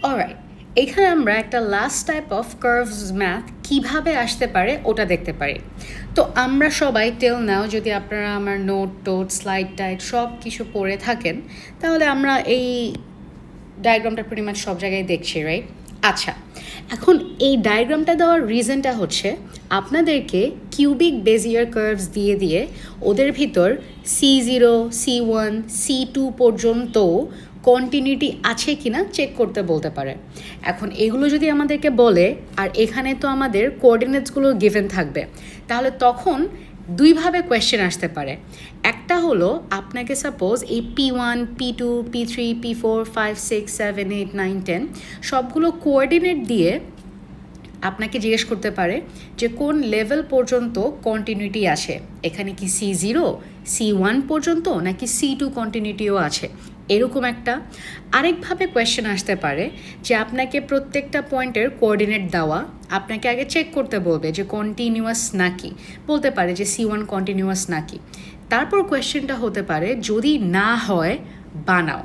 Alright, এখানে আমরা একটা last type of curves math কীভাবে আসতে পারে ওটা দেখতে পারি। তো আমরা সবাই টেল নাও, যদি আপনারা আমার নোট টোট স্লাইড টাইড সব কিছু পড়ে থাকেন, তাহলে আমরা এই ডায়াগ্রামটা প্রিটি মাচ সব জায়গায় দেখছি, রাইট? আচ্ছা, এখন এই ডায়াগ্রামটা দেওয়ার রিজনটা হচ্ছে আপনাদেরকে কিউবিক বেজিয়ার কার্ভস দিয়ে দিয়ে ওদের ভিতর C0, C1, C2 পর্যন্ত কন্টিনিউটি আছে কিনা চেক করতে বলতে পারে। এখন এগুলো যদি আমাদেরকে বলে, আর এখানে তো আমাদের কোঅর্ডিনেটসগুলো গিভেন থাকবে, তাহলে তখন দুইভাবে কোয়েশ্চেন আসতে পারে। একটা হলো আপনাকে সাপোজ এই P1, P2, P3, P4, 5, 6, 7, 8, 9, 10 সবগুলো কোঅর্ডিনেট দিয়ে আপনাকে জিজ্ঞেস করতে পারে যে কোন লেভেল পর্যন্ত কন্টিনিউটি আসে, এখানে কি C0, C1 পর্যন্ত নাকি C2 কন্টিনিউটিও আছে, এরকম একটা। আরেকভাবে কোয়েশ্চেন আসতে পারে যে আপনাকে প্রত্যেকটা পয়েন্টের কোঅর্ডিনেট দেওয়া, আপনাকে আগে চেক করতে বলবে যে কন্টিনিউয়াস নাকি, বলতে পারে যে C1 কন্টিনিউয়াস নাকি। তারপর কোয়েশ্চেনটা হতে পারে যদি না হয় বানাও,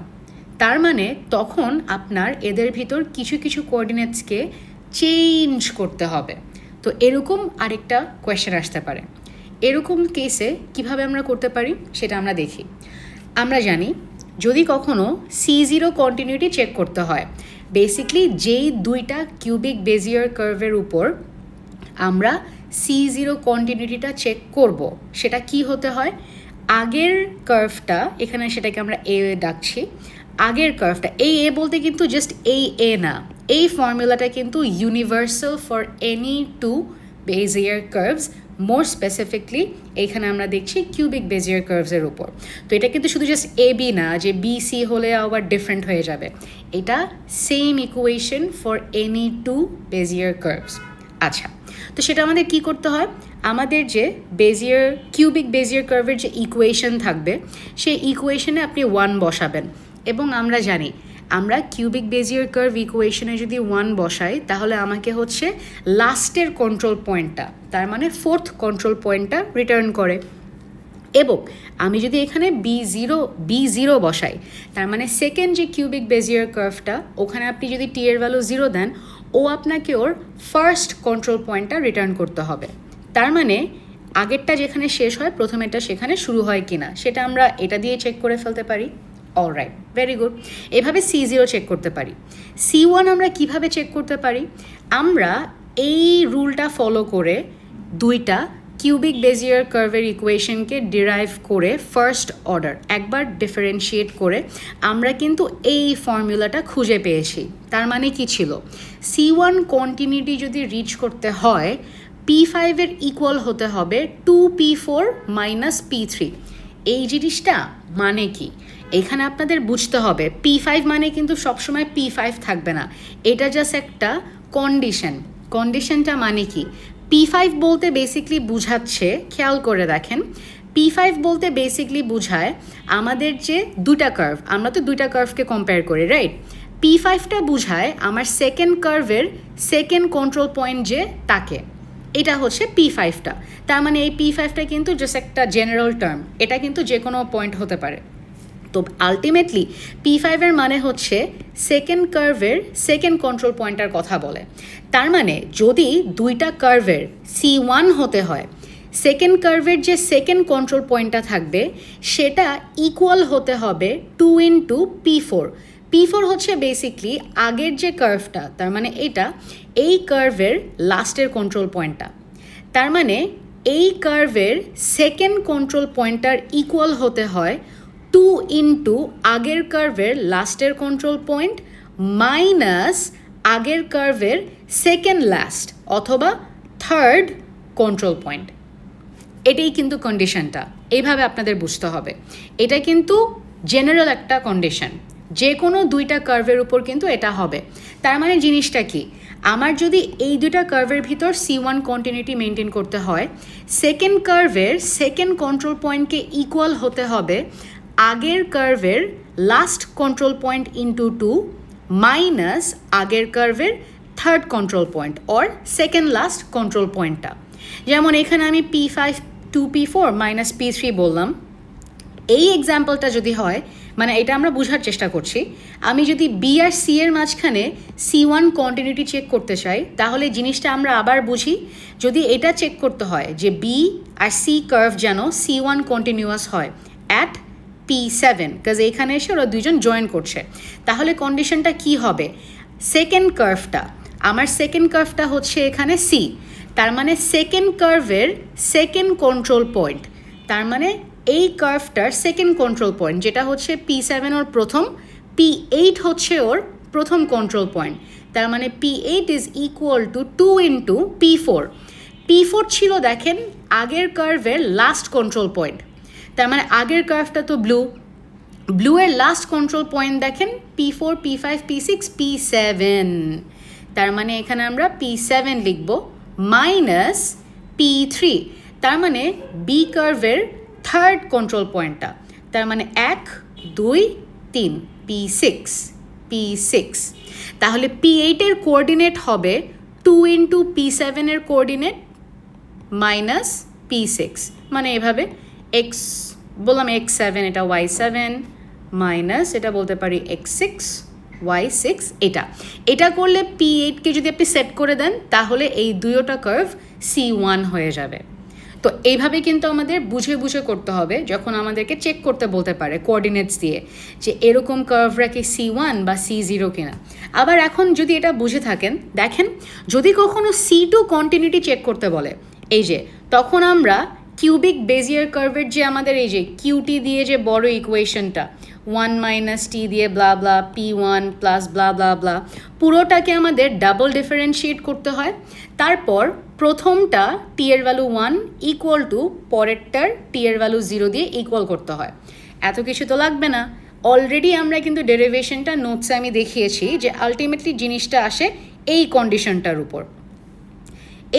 তার মানে তখন আপনার এদের ভিতর কিছু কিছু কোঅর্ডিনেটসকে চেঞ্জ করতে হবে। তো এরকম আরেকটা কোয়েশ্চেন আসতে পারে। এরকম কেসে কিভাবে আমরা করতে পারি সেটা আমরা দেখি। আমরা জানি যদি কখনো C0 কন্টিনিউটি চেক করতে হয়, বেসিকলি যেই দুইটা কিউবিক বেজিয়ার কার্ভের উপর আমরা C0 কন্টিনিউটিটা চেক করব, সেটা কি হতে হয়, আগের কার্ভটা, এখানে সেটাকে আমরা এ ডাকছি, আগের কার্ভটা, এই এ বলতে কিন্তু জাস্ট এই এ না, এই ফর্মুলাটা কিন্তু universal for any two Bezier curves, more specifically এইখানে আমরা দেখছি কিউবিক বেজিয়ার কার্ভসের উপর। তো এটা কিন্তু শুধু জাস্ট এ বি না যে বি সি হলে আবার ডিফারেন্ট হয়ে যাবে, এটা same equation for any two Bezier curves. আচ্ছা, তো সেটা আমাদের কি করতে হয়, আমাদের যে বেজিয়ার কিউবিক বেজিয়ার কার্ভের যে ইকুয়েশন থাকবে সেই ইকুয়েশনে আপনি 1 বসাবেন, এবং আমরা জানি আমরা কিউবিক বেজিয়ার কার্ভ ইকুয়েশনে যদি 1 বসাই তাহলে আমাকে হচ্ছে লাস্টের কন্ট্রোল পয়েন্টটা, তার মানে 4th কন্ট্রোল পয়েন্টটা রিটার্ন করে। এবং আমি যদি এখানে B0 বসাই, তার মানে সেকেন্ড যে কিউবিক বেজিয়ার কার্ভটা, ওখানে আপনি যদি টি এর ভ্যালু 0 দেন, ও আপনাকে ওর ফার্স্ট কন্ট্রোল পয়েন্টটা রিটার্ন করতে হবে। তার মানে আগেরটা যেখানে শেষ হয় প্রথমেরটা সেখানে শুরু হয় কিনা সেটা আমরা এটা দিয়ে চেক করে ফেলতে পারি। Alright, very good. এভাবে C0 চেক করতে পারি। C1 আমরা কিভাবে চেক করতে পারি, আমরা এই রুলটা ফলো করে দুইটা কিউবিক বেজিয়ার কার্ভের ইকুয়েশনকে ডিরাইভ করে ফার্স্ট অর্ডার একবার ডিফারেন্সিয়েট করে আমরা কিন্তু এই ফর্মুলাটা খুঁজে পেয়েছি। তার মানে কি ছিল, C1 কন্টিনিউটি যদি রিচ করতে হয় P5 এর ইকুয়াল হতে হবে 2P4 মাইনাস P3। এই জিনিসটা মানে কি, এখানে আপনাদের বুঝতে হবে P5 মানে কিন্তু সবসময় P5 থাকবে না, এটা জাস্ট একটা কন্ডিশন। কন্ডিশনটা মানে কি, P5 বলতে বেসিকলি বুঝাচ্ছে, খেয়াল করে দেখেন, P5 বলতে বেসিকলি বুঝায় আমাদের যে দুটা কার্ভ, আমরা তো দুইটা কার্ভকে কম্পেয়ার করি, রাইট? P5টা বুঝায় আমার সেকেন্ড কার্ভের সেকেন্ড কন্ট্রোল পয়েন্ট যে তাকে, এটা হচ্ছে P5টা। তার মানে এই P5টা কিন্তু জাস্ট একটা জেনারেল টার্ম, এটা কিন্তু যে কোনো পয়েন্ট হতে পারে। তো আলটিমেটলি P5 এর মানে হচ্ছে সেকেন্ড কার্ভের সেকেন্ড কন্ট্রোল পয়েন্টার কথা বলে। তার মানে যদি দুইটা কার্ভের C1 হতে হয়, সেকেন্ড কার্ভের যে সেকেন্ড কন্ট্রোল পয়েন্টটা থাকবে সেটা ইকুয়াল হতে হবে 2 ইন্টু P4। P4 হচ্ছে বেসিকলি আগের যে কার্ভটা, তার মানে এটা এই কার্ভের লাস্টের কন্ট্রোল পয়েন্টটা। তার মানে এই কার্ভের সেকেন্ড কন্ট্রোল পয়েন্টার ইকুয়াল হতে হয় 2 ইন্টু আগের কার্ভের লাস্টের কন্ট্রোল পয়েন্ট মাইনাস আগের কার্ভের সেকেন্ড লাস্ট অথবা থার্ড কন্ট্রোল পয়েন্ট। এটাই কিন্তু কন্ডিশনটা, এইভাবে আপনাদের বুঝতে হবে। এটা কিন্তু জেনারেল একটা কন্ডিশন, যে কোনো দুইটা কার্ভের উপর কিন্তু এটা হবে। তার মানে জিনিসটা কি, আমার যদি এই দুইটা কার্ভের ভিতর C1 কন্টিনিউটি মেনটেন করতে হয়, সেকেন্ড কার্ভের সেকেন্ড কন্ট্রোল পয়েন্টকে ইকুয়াল হতে হবে আগের কার্ভের last control point into 2 minus আগের কার্ভের third control point or second last control পয়েন্টটা। যেমন এখানে আমি P5 2P4 মাইনাস P3 বললাম, এই এক্সাম্পলটা যদি হয় মানে এটা আমরা বোঝার চেষ্টা করছি। আমি যদি বি আর সি এর মাঝখানে C1 কন্টিনিউটি চেক করতে চাই, তাহলে জিনিসটা আমরা আবার বুঝি। যদি এটা চেক করতে হয় যে বি আর সি কার্ভ যেন C1 কন্টিনিউয়াস হয় অ্যাট P7, বিকজ এইখানে এসে ওরা দুইজন জয়েন করছে, তাহলে কন্ডিশনটা কি হবে? সেকেন্ড কার্ভটা হচ্ছে এখানে সি, তার মানে সেকেন্ড কার্ভের সেকেন্ড কন্ট্রোল পয়েন্ট, তার মানে এই কার্ভটার সেকেন্ড কন্ট্রোল পয়েন্ট যেটা হচ্ছে P7 ওর প্রথম, P8 হচ্ছে ওর প্রথম কন্ট্রোল পয়েন্ট, তার মানে P8 is equal to 2 into P4। P4 ছিল দেখেন আগের কার্ভের লাস্ট কন্ট্রোল পয়েন্ট, তার মানে আগের কার্ভটা তো ব্লু এর লাস্ট কন্ট্রোল পয়েন্ট দেখেন P4, P5, P6, P7, তার মানে এখানে আমরা P7 লিখব মাইনাস P3, তার মানে বি কার্ভের থার্ড কন্ট্রোল পয়েন্টটা, তার মানে 1, 2, 3 P6, তাহলে P8 এর কোঅর্ডিনেট হবে 2 ইন্টু P7 এর কোঅর্ডিনেট মাইনাস P6, মানে এভাবে x বললাম x7, এটা y7 মাইনাস এটা বলতে পারি x6, y6, এটা করলে P8কে যদি আপনি সেট করে দেন তাহলে এই দুইটা কার্ভ C1 হয়ে যাবে। তো এইভাবে কিন্তু আমাদের বুঝে বুঝে করতে হবে যখন আমাদেরকে চেক করতে বলতে পারে কোঅর্ডিনেটস দিয়ে যে এরকম কার্ভরা কি C1 বা C0 কিনা। আবার এখন যদি এটা বুঝে থাকেন, দেখেন যদি কখনো C2 কন্টিনিউটি চেক করতে বলে, এই যে তখন আমরা কিউবিক বেজিয়ার কার্ভের যে আমাদের এই যে কিউটি দিয়ে যে বড় ইকুয়েশনটা 1 মাইনাস টি দিয়ে ব্লা ব্লা P1 প্লাস ব্লা ব্লা ব্লা, পুরোটাকে আমাদের ডাবল ডিফারেন্সিয়েট করতে হয়, তারপর প্রথমটা টি এর ভ্যালু 1 ইকুয়াল টু পরেরটার টি এর ভ্যালু 0 দিয়ে ইকুয়াল করতে হয়। এত কিছু তো লাগবে না, অলরেডি আমরা কিন্তু ডেরিভেশনটা নোটসে আমি দেখিয়েছি যে আলটিমেটলি জিনিসটা আসে এই কন্ডিশনটার উপর।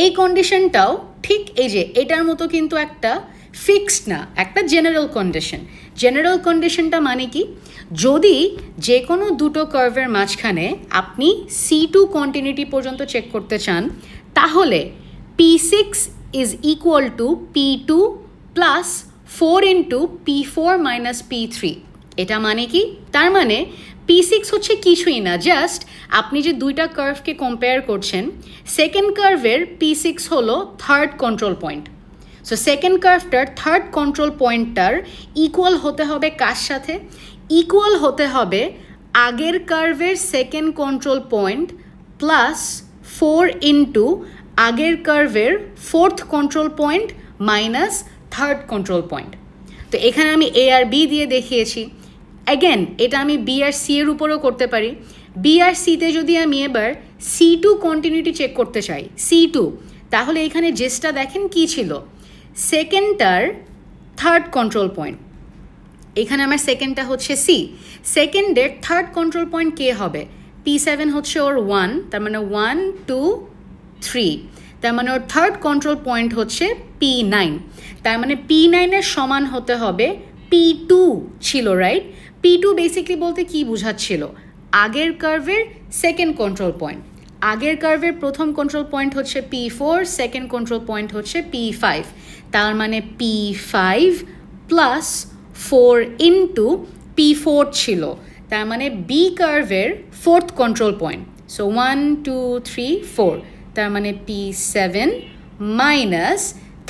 এই কন্ডিশনটাও ঠিক এই যে এটার মতো কিন্তু একটা ফিক্সড না, একটা জেনারেল কন্ডিশনটা মানে কি, যদি যে কোনো দুটো কার্ভের মাঝখানে আপনি C2 কন্টিনিউটি পর্যন্ত চেক করতে চান, তাহলে P6 is equal to P2 plus 4 into P4 minus P3। এটা মানে কি, তার মানে P6 হচ্ছে কিছুই না, জাস্ট আপনি যে দুইটা কার্ভকে কম্পেয়ার করছেন, সেকেন্ড কার্ভের P6 হলো third control point. So second কার্ভটার থার্ড কন্ট্রোল পয়েন্টটার ইকুয়াল হতে হবে কার সাথে? ইকুয়াল হতে হবে আগের কার্ভের second control point plus 4 into আগের কার্ভের fourth control point minus third control point. তো এখানে আমি এ আর বি দিয়ে দেখিয়েছি। অ্যাগেন এটা আমি বি আর সি এর উপরেও করতে পারি। বি আর সিতে যদি আমি এবার C2 কন্টিনিউটি চেক করতে চাই, C2, তাহলে এখানে জেসটা দেখেন কি ছিল, সেকেন্ডটার থার্ড কন্ট্রোল পয়েন্ট, এখানে আমার সেকেন্ডটা হচ্ছে সি, সেকেন্ডের থার্ড কন্ট্রোল পয়েন্ট কে হবে? P7 হচ্ছে ওর 1, তার মানে 1, 2, 3, তার মানে ওর থার্ড কন্ট্রোল পয়েন্ট হচ্ছে P9, তার মানে P9 এর সমান হতে হবে P2 ছিল, রাইট? P2 বেসিকলি বলতে কি বোঝাচ্ছিল? আগের কার্ভের সেকেন্ড কন্ট্রোল পয়েন্ট, আগের কার্ভের প্রথম কন্ট্রোল পয়েন্ট হচ্ছে P4, সেকেন্ড কন্ট্রোল পয়েন্ট হচ্ছে P5, তার মানে P5 প্লাস 4 ইন্টু P4 ছিল, তার মানে বি কার্ভের ফোর্থ কন্ট্রোল পয়েন্ট। সো 1, 2, 3, 4, তার মানে P7 minus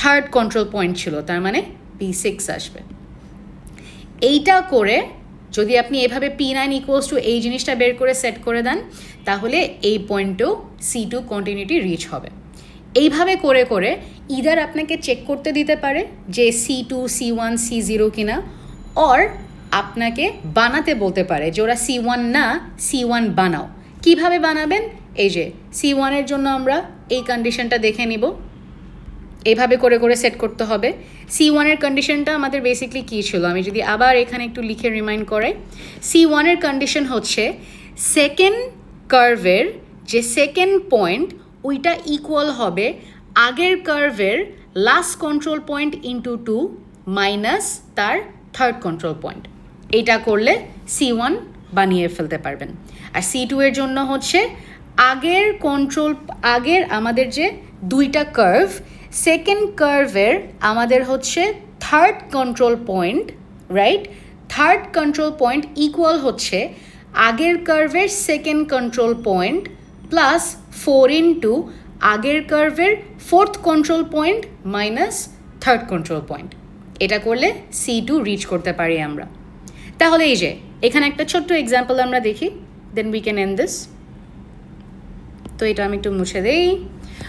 third control point ছিল, তার মানে P6 আসবে। এইটা করে যদি আপনি এভাবে P9 ইকুয়ালস টু এই জিনিসটা বের করে সেট করে দেন, তাহলে এই পয়েন্টেও C2 কন্টিনিউটি রিচ হবে। এইভাবে করে করে ইদার আপনাকে চেক করতে দিতে পারে যে C2, C1, C0 কিনা, অর আপনাকে বানাতে বলতে পারে যে ওরা C1 না C1 বানাও। কিভাবে বানাবেন? এই যে C1 এর জন্য আমরা এই কন্ডিশনটা দেখে নিব, এইভাবে করে করে সেট করতে হবে। C1 এর কন্ডিশনটা আমাদের বেসিকলি কী ছিল, আমি যদি আবার এখানে একটু লিখে রিমাইন্ড করাই, C1 এর কন্ডিশন হচ্ছে সেকেন্ড কার্ভের যে সেকেন্ড পয়েন্ট ওইটা ইকুয়াল হবে আগের কার্ভের last control point into 2 minus তার থার্ড কন্ট্রোল পয়েন্ট। এইটা করলে C1 বানিয়ে ফেলতে পারবেন। আর C2 এর জন্য হচ্ছে আগের আমাদের যে দুইটা কার্ভ, সেকেন্ড কার্ভের আমাদের হচ্ছে third control point, right? Third control point equal হচ্ছে আগের কার্ভের second control point plus 4 into আগের কার্ভের fourth control point minus third control point. এটা করলে C2 রিচ করতে পারি আমরা। তাহলে এই যে এখানে একটা ছোট্ট এক্সাম্পল আমরা দেখি, then we can end this. তো এটা আমি একটু মুছে দেই।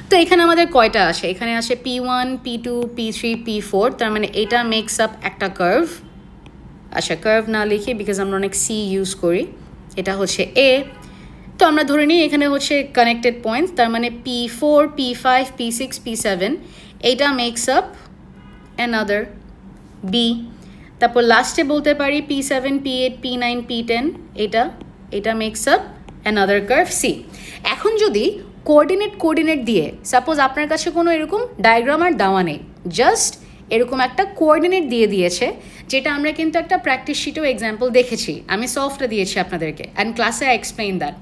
তো এখানে আমাদের কয়টা আসে? এখানে আসে P1, P2, P3, P4, তার মানে এটা মেক্স আপ একটা কার্ভ। আচ্ছা, কার্ভ না লিখি বিকজ আমরা অনেক সি ইউজ করি। এটা হচ্ছে এ। তো আমরা ধরে নিই এখানে হচ্ছে কানেক্টেড পয়েন্টস, তার মানে P4, P5, P6, P7, এইটা মেক্স আপ অ্যানাদার বি। তারপর লাস্টে বলতে পারি P7, P8, P9, P10, এটা makes up another curve C. এখন যদি কোঅর্ডিনেট দিয়ে, সাপোজ আপনার কাছে কোনো এরকম ডায়াগ্রাম আর দেওয়া নেই, জাস্ট এরকম একটা কোঅর্ডিনেট দিয়ে দিয়েছে, যেটা আমরা কিন্তু একটা প্র্যাকটিস শিটেও এক্সাম্পল দেখেছি, আমি সফটটা দিয়েছি আপনাদেরকে অ্যান্ড ক্লাসে আই এক্সপ্লেইন দ্যাট।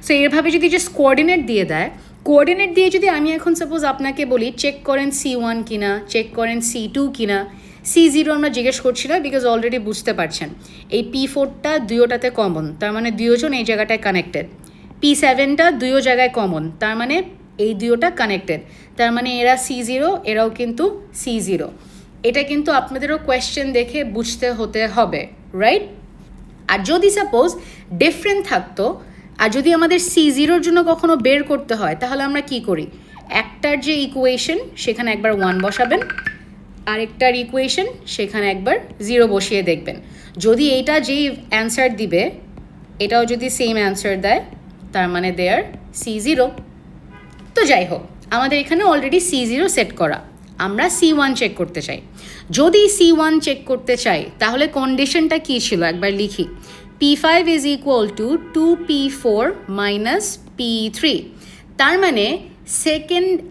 সো এভাবে যদি জাস্ট কোঅর্ডিনেট দিয়ে দেয়, কোঅর্ডিনেট দিয়ে যদি আমি এখন সাপোজ আপনাকে বলি চেক করেন C1 কিনা, চেক করেন C2 কিনা, C0 আমরা জিজ্ঞেস করছি না বিকজ অলরেডি বুঝতে পারছেন এই P4টা দুয়োটাতে কমন, তার মানে দুয়োজন এই জায়গাটায় কানেক্টেড। P7টা দুয়ো জায়গায় কমন, তার মানে এই দুয়োটা কানেক্টেড, তার মানে এরা C0, এরাও কিন্তু C0। এটা কিন্তু আপনাদেরও কোয়েশ্চেন দেখে বুঝতে হতে হবে, রাইট? আর যদি সাপোজ ডিফারেন্ট থাকতো, আর যদি আমাদের C0-র জন্য কখনো বের করতে হয়, তাহলে আমরা কি করি? একটার যে ইকুয়েশন সেখানে একবার 1 বসাবেন, আরেকটার ইকুয়েশন সেখানে একবার 0 বসিয়ে দেখবেন। যদি এইটা যেই অ্যান্সার দিবে এটাও যদি সেম অ্যান্সার দেয়, তার মানে দেয়ার C0। তো যাই হোক, আমাদের এখানে অলরেডি C0 সেট করা, আমরা C1 চেক করতে চাই। যদি C1 চেক করতে চাই তাহলে কন্ডিশনটা কী ছিল একবার লিখি। P5 is equal to 2P4 minus P3, তার মানে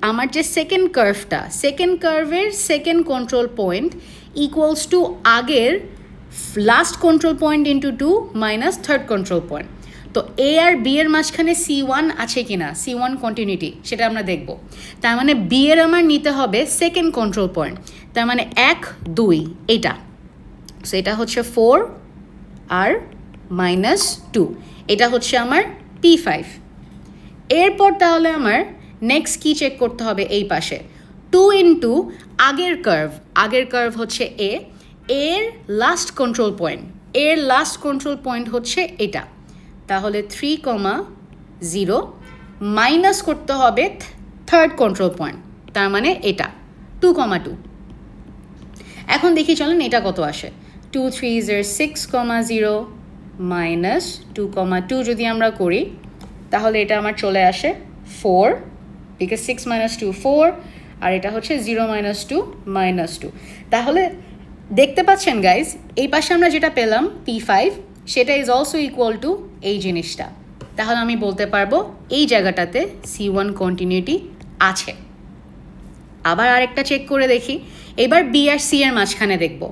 আমার যে সেকেন্ড কার্ভটা, সেকেন্ড কার্ভের second control point equals to আগের last control point into 2 minus third control point. তো এ আর বি এর মাঝখানে C1 আছে কি না, C1 কন্টিনিউটি, সেটা আমরা দেখব। তার মানে বি এর আমার নিতে হবে সেকেন্ড কন্ট্রোল পয়েন্ট, তার মানে 1, 2 এইটা। সো এটা হচ্ছে 4 আর মাইনাস 2, এটা হচ্ছে আমার P5। এরপর তাহলে আমার নেক্সট কি চেক করতে হবে? এই পাশে 2 ইন্টু আগের কার্ভ হচ্ছে এর লাস্ট কন্ট্রোল পয়েন্ট হচ্ছে এটা, তাহলে 3,0 মাইনাস করতে হবে থার্ড কন্ট্রোল পয়েন্ট, তার মানে এটা 2,2। এখন দেখি চলেন এটা কত আসে। 2 3s are 6,0 মাইনাস 2,2 যদি আমরা করি তাহলে এটা আমার চলে আসে 4, বিকজ 6 minus 2 4, আর এটা হচ্ছে 0 minus 2 minus 2। তাহলে দেখতে পাচ্ছেন গাইজ, এই পাশে আমরা যেটা পেলাম P5, সেটা ইজ অলসো ইকুয়াল টু এই জিনিসটা। তাহলে আমি বলতে পারবো এই জায়গাটাতে C1 কন্টিনিউটি আছে। আবার আরেকটা চেক করে দেখি, এবার বি আর সি এর মাঝখানে দেখব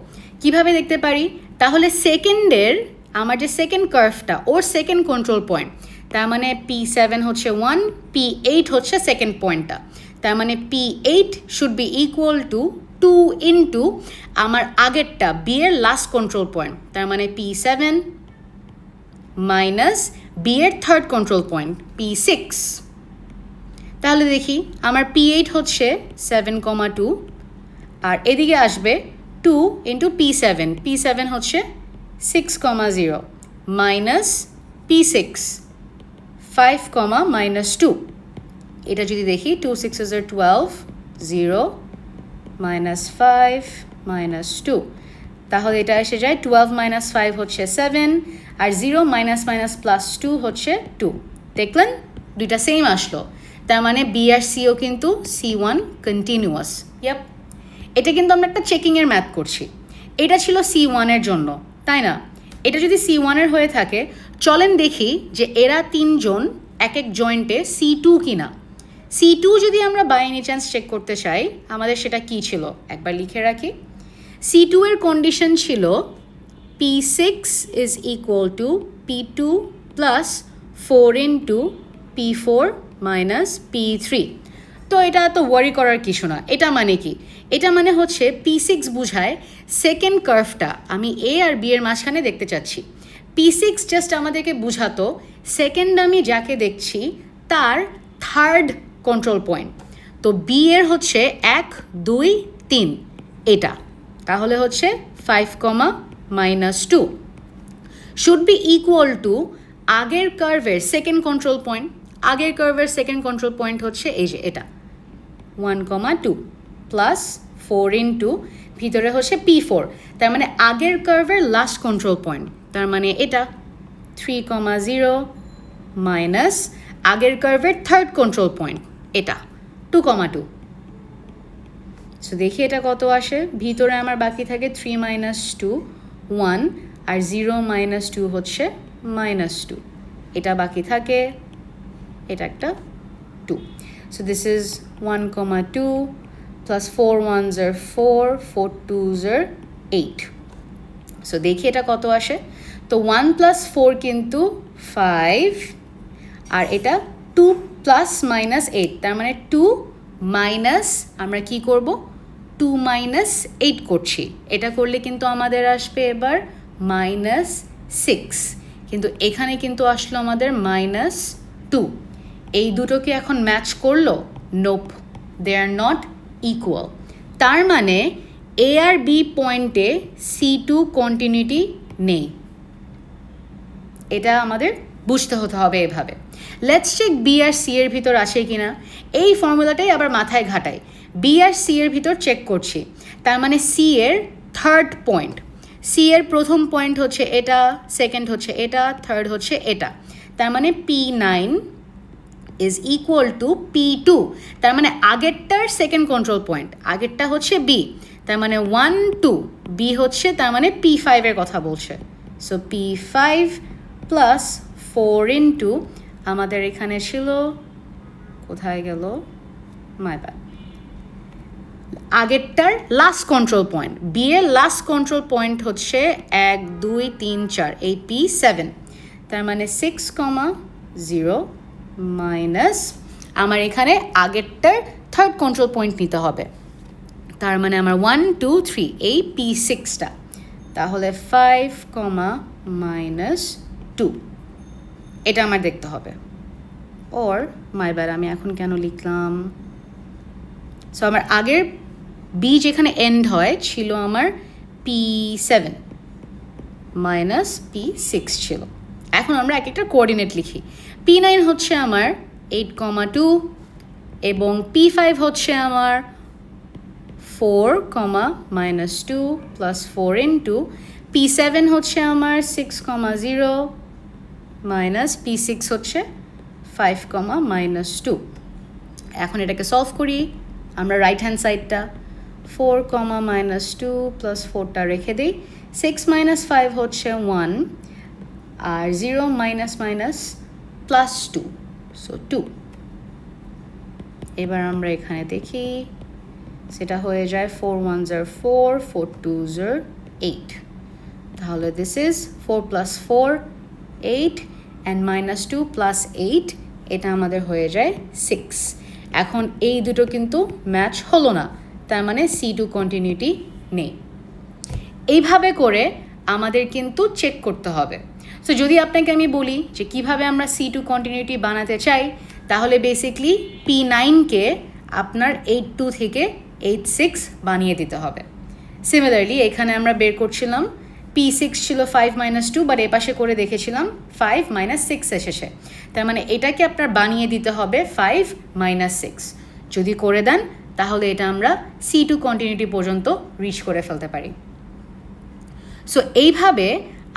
কিভাবে দেখতে পারি। তাহলে সেকেন্ডের আমার যে সেকেন্ড কার্ভটা ওর সেকেন্ড কন্ট্রোল পয়েন্ট, তার মানে P7 হচ্ছে 1, P8 হচ্ছে সেকেন্ড পয়েন্টটা, তার মানে P8 should be equal to 2 into আমার আগেরটা বি এর লাস্ট কন্ট্রোল পয়েন্ট, তার মানে P7 মাইনাস বি এর থার্ড কন্ট্রোল পয়েন্ট P6। তাহলে দেখি আমার P8 হচ্ছে 7,2, আর এদিকে আসবে 2 ইন্টু P7 হচ্ছে 6,0 মাইনাস P6 5, মাইনাস 2। এটা যদি দেখি 2 6s are 12, 0 মাইনাস 5 মাইনাস 2, তাহলে এটা এসে যায় 12 মাইনাস 5 হচ্ছে 7, আর 0 মাইনাস মাইনাস প্লাস 2 হচ্ছে 2। দেখলেন দুইটা সেম আসলো, তার মানে বি আর সিও কিন্তু C1 কন্টিনিউয়াস। ইয়াপ, এটা কিন্তু আমরা একটা চেকিংয়ের ম্যাথ করছি। এটা ছিল C1 এর জন্য, তাই না? এটা যদি C1 এর হয়ে থাকে, চলেন দেখি যে এরা তিনজন এক এক জয়েন্টে C2 কিনা। C2 যদি আমরা বাই এনি চান্স চেক করতে চাই, আমাদের সেটা কি ছিল একবার লিখে রাখি। C2 এর কন্ডিশন ছিল P6 is equal to P2 plus 4 into P4 minus P3। তো এটা তো ওয়ারি করার কিছু না। এটা মানে কি? এটা মানে হচ্ছে P6 বুঝায় সেকেন্ড কার্ভটা আমি এ আর বি এর মাঝখানে দেখতে চাচ্ছি। P6 জাস্ট আমাদেরকে বুঝাতো সেকেন্ড আমি যাকে দেখছি তার থার্ড কন্ট্রোল পয়েন্ট। তো বি এর হচ্ছে 1 2 3 এটা, তাহলে হচ্ছে 5, -2 শুড বি ইকুয়াল টু আগের কার্ভের সেকেন্ড কন্ট্রোল পয়েন্ট। আগের কার্ভের সেকেন্ড কন্ট্রোল পয়েন্ট হচ্ছে এই যে এটা 1, 2 প্লাস 4 ইন্টু ভিতরে হচ্ছে P4, তার মানে আগের কার্ভের লাস্ট কন্ট্রোল পয়েন্ট, তার মানে এটা 3, 0 মাইনাস আগের কার্ভের থার্ড কন্ট্রোল পয়েন্ট এটা 2, 2। সো দেখি এটা কত আসে। ভিতরে আমার বাকি থাকে 3 - 2 1 আর 0 - 2 হচ্ছে -2, এটা বাকি থাকে, এটা একটা 2। So this is 1, 2 plus 4 1s are 4, 4 2s are 8। So দেখি এটা কত আসে। তো 1 + 4 কিন্তু 5 আর এটা 2 + -8, তার মানে 2 মাইনাস আমরা কি করব 2 - 8 করছি। এটা করলে কিন্তু আমাদের আসবে এবার -6, কিন্তু এখানে কিন্তু আসলো আমাদের -2। এই দুটোকে এখন ম্যাচ করলো? Nope, they are not equal. তার মানে এ আর বি পয়েন্টে C2 কন্টিনিউটি নেই। এটা আমাদের বুঝতে হতে হবে এভাবে। লেটস চেক বি আর সি এর ভিতর আসে কিনা। এই ফর্মুলাটাই আবার মাথায় ঘাটাই। বি আর সি এর ভিতর চেক করছি, তার মানে সি এর থার্ড পয়েন্ট। সি এর প্রথম পয়েন্ট হচ্ছে এটা, সেকেন্ড হচ্ছে এটা, থার্ড হচ্ছে এটা, তার মানে P9 is equal to P2, তার মানে আগেরটার সেকেন্ড কন্ট্রোল পয়েন্ট, আগেরটা হচ্ছে বি, তার মানে 1 2, বি হচ্ছে তার মানে P5 এর কথা বলছে। সো P5 প্লাস 4 ইন্টু আমাদের এখানে ছিল, কোথায় গেল মাই ব্যাড, আগেরটার লাস্ট কন্ট্রোল পয়েন্ট, বি এর লাস্ট কন্ট্রোল পয়েন্ট হচ্ছে 1 2 3 4, এই P7, তার মানে 6, 0 মাইনাস আমার এখানে আগেরটার থার্ড কন্ট্রোল পয়েন্ট নিতে হবে, তার মানে আমার 1 2 3 এই P6টা, তাহলে 5, -2 এটা আমার দেখতে হবে। ওর মাই ব্যাড, আমি এখন কেন লিখলাম? সো আমার আগের বি যেখানে এন্ড হয় ছিল আমার P7 -P6 ছিল। এখন আমরা এক একটা কোঅর্ডিনেট লিখি। P9 হচ্ছে আমার 8, 2 এবং P5 হচ্ছে আমার 4, -2 প্লাস 4 ইন্টু P7 হচ্ছে আমার 6, 0 মাইনাস P6 হচ্ছে 5, -2। এখন এটাকে সলভ করি আমরা। রাইট হ্যান্ড সাইডটা 4, -2 প্লাস 4টা রেখে দিই, 6 - 5 হচ্ছে 1 আর 0 মাইনাস প্লাস 2, সো 2। এবার আমরা এখানে দেখি, সেটা হয়ে যায় 4 1s are 4, 4 2s are 8, তাহলে দিস ইজ 4 + 4 8 অ্যান্ড -2 + 8, এটা আমাদের হয়ে যায় 6। এখন এই দুটো কিন্তু ম্যাচ হলো না, তার মানে C2 কন্টিনিউটি নেই। এইভাবে করে আমাদের কিন্তু চেক করতে হবে। সো যদি আপনাকে আমি বলি যে কিভাবে আমরা C2 কন্টিনিউটি বানাতে চাই, তাহলে বেসিকলি P9কে আপনার 82 থেকে 86 বানিয়ে দিতে হবে। সিমিলারলি এখানে আমরা বের করছিলাম P6 ছিল 5 - 2, বাট এপাশে করে দেখেছিলাম 5 - 6 এসেছে, তার মানে এটাকে আপনার বানিয়ে দিতে হবে 5 - 6। যদি করে দেন তাহলে এটা আমরা C2 কন্টিনিউটি পর্যন্ত রিচ করে ফেলতে পারি। সো এইভাবে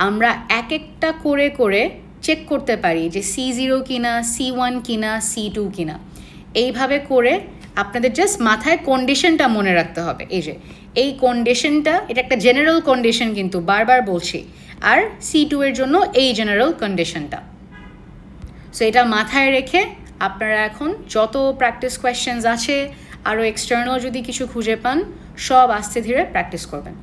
আমরা এক একটা করে করে চেক করতে পারি যে C0 কিনা, C1 কিনা, C2 কিনা। এইভাবে করে আপনাদের জাস্ট মাথায় কন্ডিশনটা মনে রাখতে হবে। এই যে এই কন্ডিশনটা, এটা একটা জেনারেল কন্ডিশন, কিন্তু বারবার বলছি, আর C2 এর জন্য এই জেনারেল কন্ডিশনটা। সো এটা মাথায় রেখে আপনারা এখন যত প্র্যাকটিস কোয়েশ্চেন্স আছে, আরও এক্সটার্নাল যদি কিছু খুঁজে পান, সব আস্তে ধীরে প্র্যাকটিস করবেন।